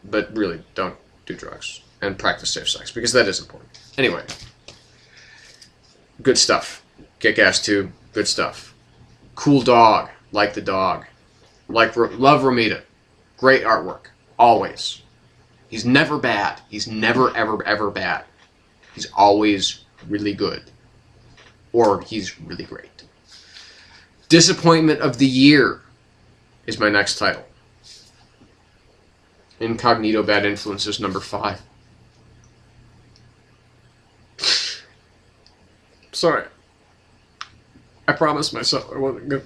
But really, don't do drugs and practice safe sex, because that is important. Anyway, good stuff. Kick-Ass 2, good stuff. Cool dog, like the dog. Love Romita. Great artwork, always. He's never bad. He's never, ever, ever bad. He's always really good. Or he's really great. Disappointment of the Year is my next title. Incognito Bad Influences, number 5. Sorry. I promised myself I wasn't gonna...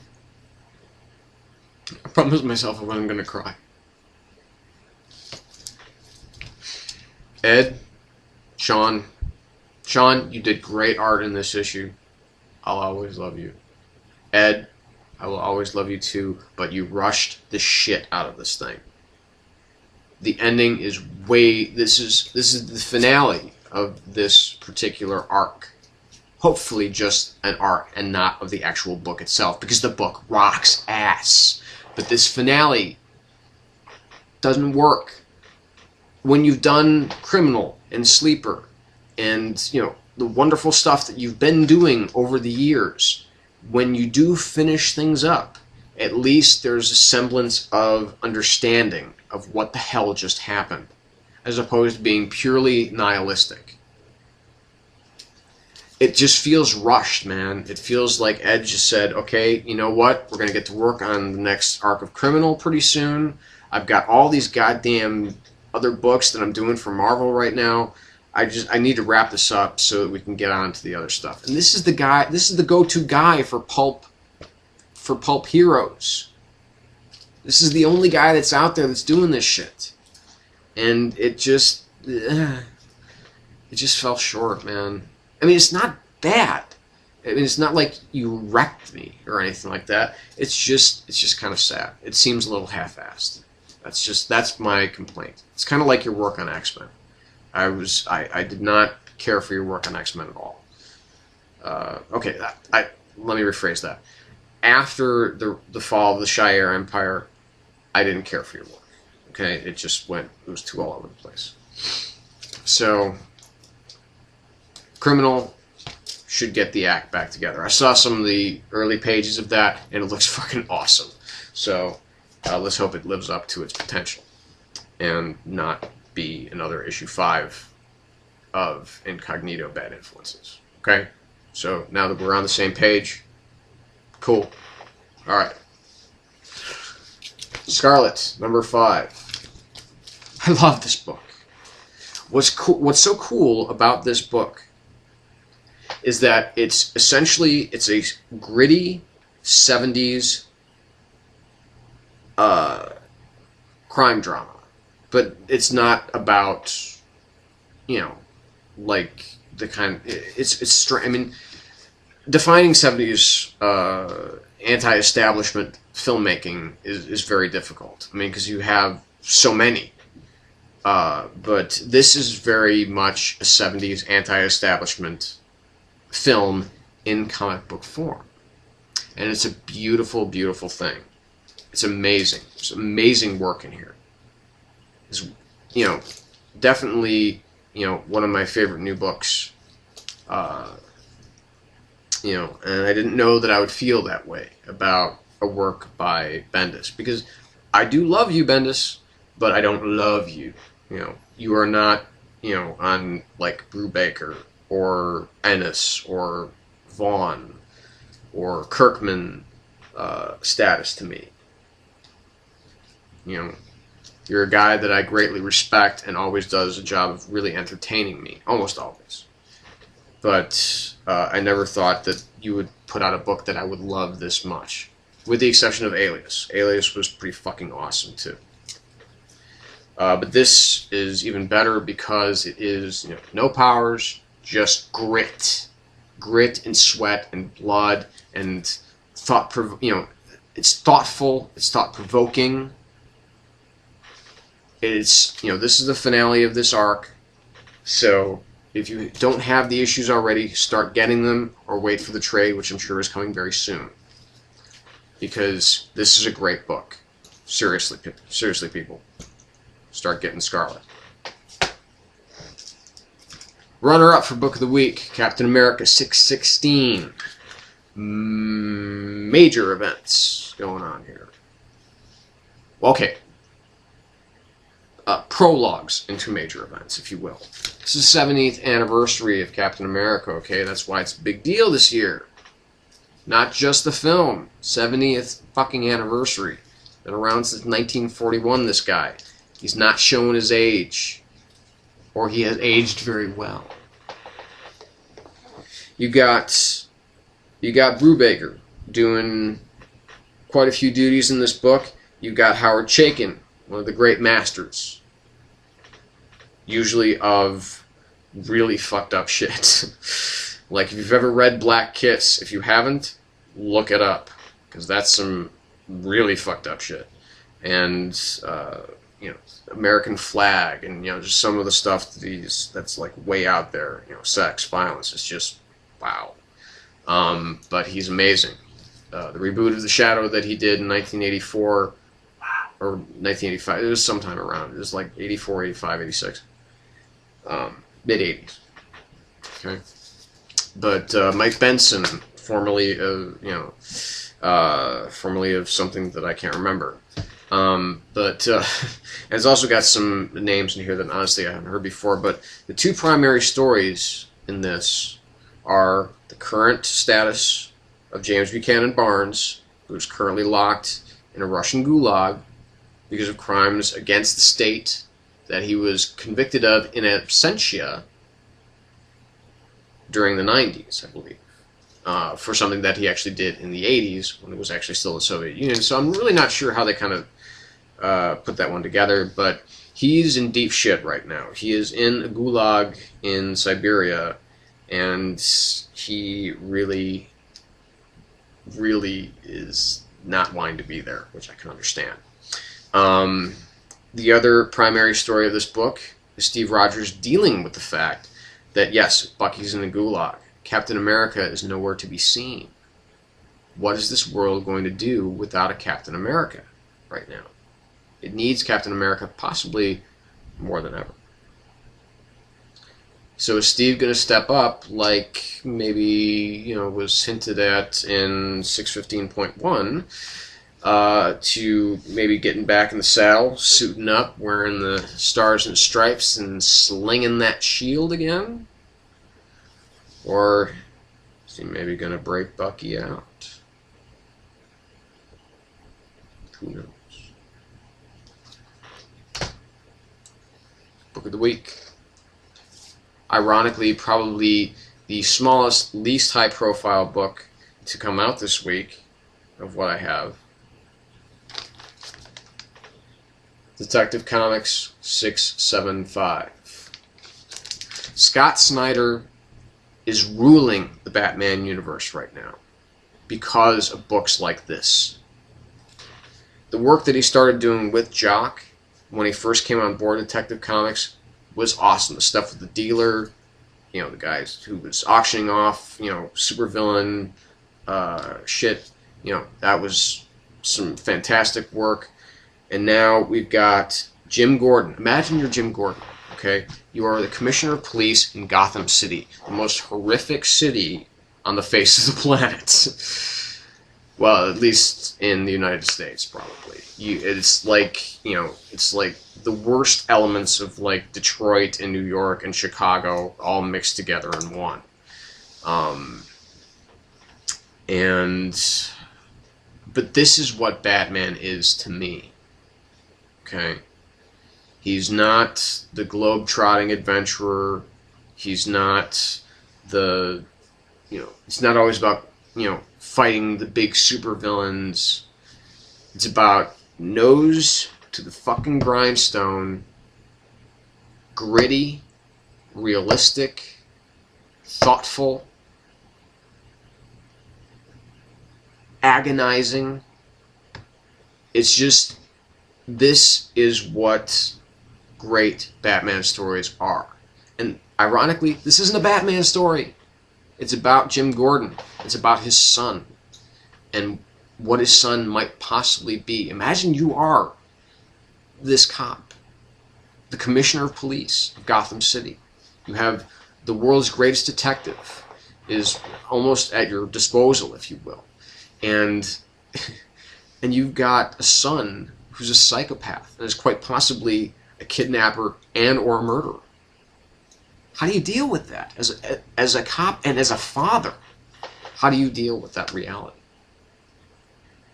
I promised myself I wasn't gonna cry. Ed, Sean, you did great art in this issue. I'll always love you. Ed, I will always love you too, but you rushed the shit out of this thing. The ending is this is the finale of this particular arc. Hopefully just an arc and not of the actual book itself, because the book rocks ass. But this finale doesn't work. When you've done Criminal and Sleeper and, you know, the wonderful stuff that you've been doing over the years, when you do finish things up, at least there's a semblance of understanding of what the hell just happened, as opposed to being purely nihilistic. It just feels rushed, man. It feels like Ed just said, okay, you know what? We're going to get to work on the next arc of Criminal pretty soon. I've got all these goddamn other books that I'm doing for Marvel right now. I need to wrap this up so that we can get on to the other stuff. And this is the go-to guy for pulp heroes. This is the only guy that's out there that's doing this shit. And it just fell short, man. I mean, it's not bad. I mean, it's not like you wrecked me or anything like that. It's just kind of sad. It seems a little half-assed. That's my complaint. It's kind of like your work on X-Men. I did not care for your work on X-Men at all. Okay, let me rephrase that. After the fall of the Shire Empire, I didn't care for your work. Okay, it was too all over the place. So, Criminal should get the act back together. I saw some of the early pages of that, and it looks fucking awesome. So, let's hope it lives up to its potential and not be another issue 5 of Incognito Bad Influences. Okay? So, now that we're on the same page, cool. Alright. Scarlet, number 5. I love this book. What's so cool about this book is that it's a gritty 70s crime drama. But it's not about, you know, like the kind. It's I mean, defining 70s anti-establishment filmmaking is very difficult. I mean, because you have so many. But this is very much a 70s anti-establishment film in comic book form, and it's a beautiful, beautiful thing. It's amazing. There's amazing work in here. Is, you know, definitely, you know, one of my favorite new books. You know, and I didn't know that I would feel that way about a work by Bendis, because I do love you, Bendis, but I don't love you. You know, you are not, you know, on like Brubaker or Ennis or Vaughn or Kirkman status to me. You know, you're a guy that I greatly respect and always does a job of really entertaining me, almost always. But I never thought that you would put out a book that I would love this much, with the exception of Alias. Alias was pretty fucking awesome too. But this is even better because it is, you know, no powers, just grit and sweat and blood and it's thoughtful, it's thought-provoking. It's, you know, this is the finale of this arc, so if you don't have the issues already, start getting them or wait for the trade, which I'm sure is coming very soon, because this is a great book. Seriously, people. start getting Scarlet. Runner-up for Book of the Week, Captain America 616. Major events going on here. Okay. Prologues into major events, if you will. This is the 70th anniversary of Captain America, okay? That's why it's a big deal this year. Not just the film. 70th fucking anniversary. Been around since 1941, this guy. He's not showing his age. Or he has aged very well. You got Brubaker doing quite a few duties in this book. You got Howard Chaykin, one of the great masters. Usually of really fucked up shit. Like, if you've ever read Black Kiss, if you haven't, look it up. Because that's some really fucked up shit. And, you know, American Flag, and, you know, just some of the stuff that's like way out there. You know, sex, violence, it's just, wow. But he's amazing. The reboot of The Shadow that he did in 1984, or 1985, it was sometime around, it was like 84, 85, 86. Mid-80s. Okay. But Mike Benson, formerly of, you know, formerly of something that I can't remember. But it's also got some names in here that honestly I haven't heard before. But the two primary stories in this are the current status of James Buchanan Barnes, who's currently locked in a Russian gulag because of crimes against the state that he was convicted of in absentia during the 90s, I believe, for something that he actually did in the 80s when it was actually still the Soviet Union. So I'm really not sure how they kind of put that one together, but he's in deep shit right now. He is in a gulag in Siberia, and he really is not wanting to be there, which I can understand. The other primary story of this book is Steve Rogers dealing with the fact that, yes, Bucky's in the gulag. Captain America is nowhere to be seen. What is this world going to do without a Captain America right now? It needs Captain America possibly more than ever. So is Steve going to step up like maybe, you know, was hinted at in 615.1 to maybe getting back in the saddle, suiting up, wearing the stars and stripes and slinging that shield again? Or is he maybe going to break Bucky out? Who knows? Book of the Week. Ironically, probably the smallest, least high-profile book to come out this week of what I have. Detective Comics 675. Scott Snyder is ruling the Batman universe right now because of books like this. The work that he started doing with Jock when he first came on board Detective Comics was awesome. The stuff with the dealer, you know, the guys who was auctioning off, you know, supervillain shit, you know, that was some fantastic work. And now we've got Jim Gordon. Imagine you're Jim Gordon, okay? You are the commissioner of police in Gotham City, the most horrific city on the face of the planet. Well, at least in the United States, probably. It's like, you know, it's like the worst elements of like Detroit and New York and Chicago all mixed together in one. But this is what Batman is to me. Okay? He's not the globe-trotting adventurer. He's not the, you know, it's not always about, you know, fighting the big supervillains. It's about nose to the fucking grindstone, gritty, realistic, thoughtful, agonizing. It's just, this is what great Batman stories are. And ironically, this isn't a Batman story. It's about Jim Gordon. It's about his son and what his son might possibly be. Imagine you are this cop the commissioner of police of Gotham City. You have the world's greatest detective is almost at your disposal, if you will. And you've got a son who's a psychopath and is quite possibly a kidnapper and or a murderer. How do you deal with that? As a cop and as a father, how do you deal with that reality?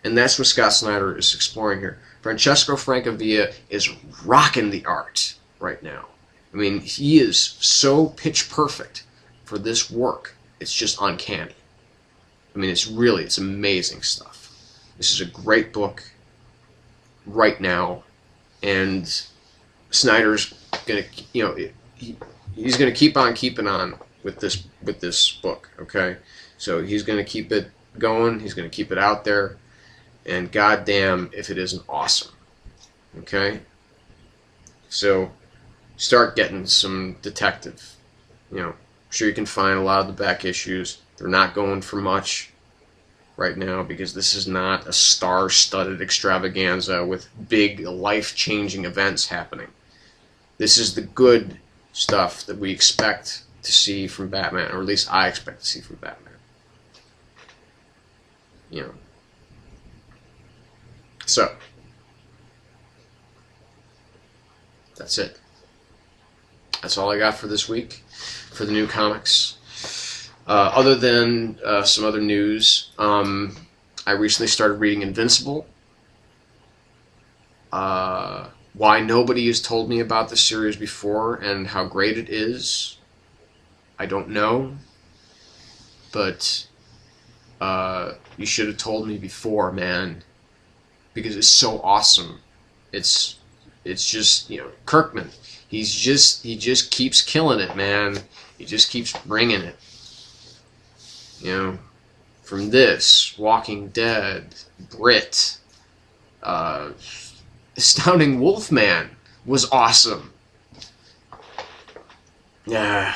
And that's what Scott Snyder is exploring here. Francesco Francavilla is rocking the art right now. I mean, he is so pitch perfect for this work. It's just uncanny. I mean, it's amazing stuff. This is a great book right now, and Snyder's gonna, he's gonna keep on keeping on with this book. Okay, so he's gonna keep it going. He's gonna keep it out there, and goddamn if it isn't awesome. Okay, so start getting some detective. I'm sure you can find a lot of the back issues. They're not going for much right now because this is not a star-studded extravaganza with big life-changing events happening. This is the good stuff that we expect to see from Batman, or at least I expect to see from Batman. So that's it. That's all I got for this week for the new comics. Other than some other news, I recently started reading Invincible. Why nobody has told me about this series before and how great it is, I don't know. But you should have told me before, man, because it's so awesome. It's just, Kirkman. He just keeps killing it, man. He just keeps bringing it. From this, Walking Dead, Brit, Astounding Wolfman was awesome. Yeah.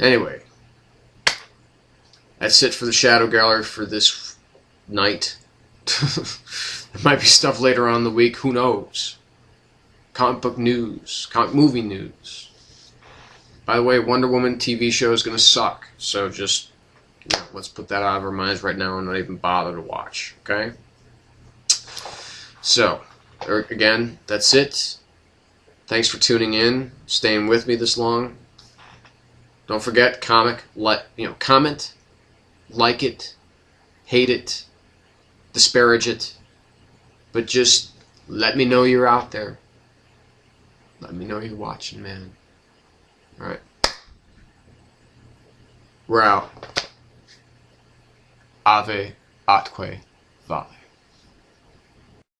Anyway, that's it for the Shadow Gallery for this night. There might be stuff later on in the week. Who knows? Comic book news, comic movie news. By the way, Wonder Woman TV show is going to suck. So just, let's put that out of our minds right now and not even bother to watch. Okay? So, again, that's it. Thanks for tuning in, staying with me this long. Don't forget, comment, like it, hate it, disparage it, but just let me know you're out there. Let me know you're watching, man. Alright. We're out. Ave atque vale.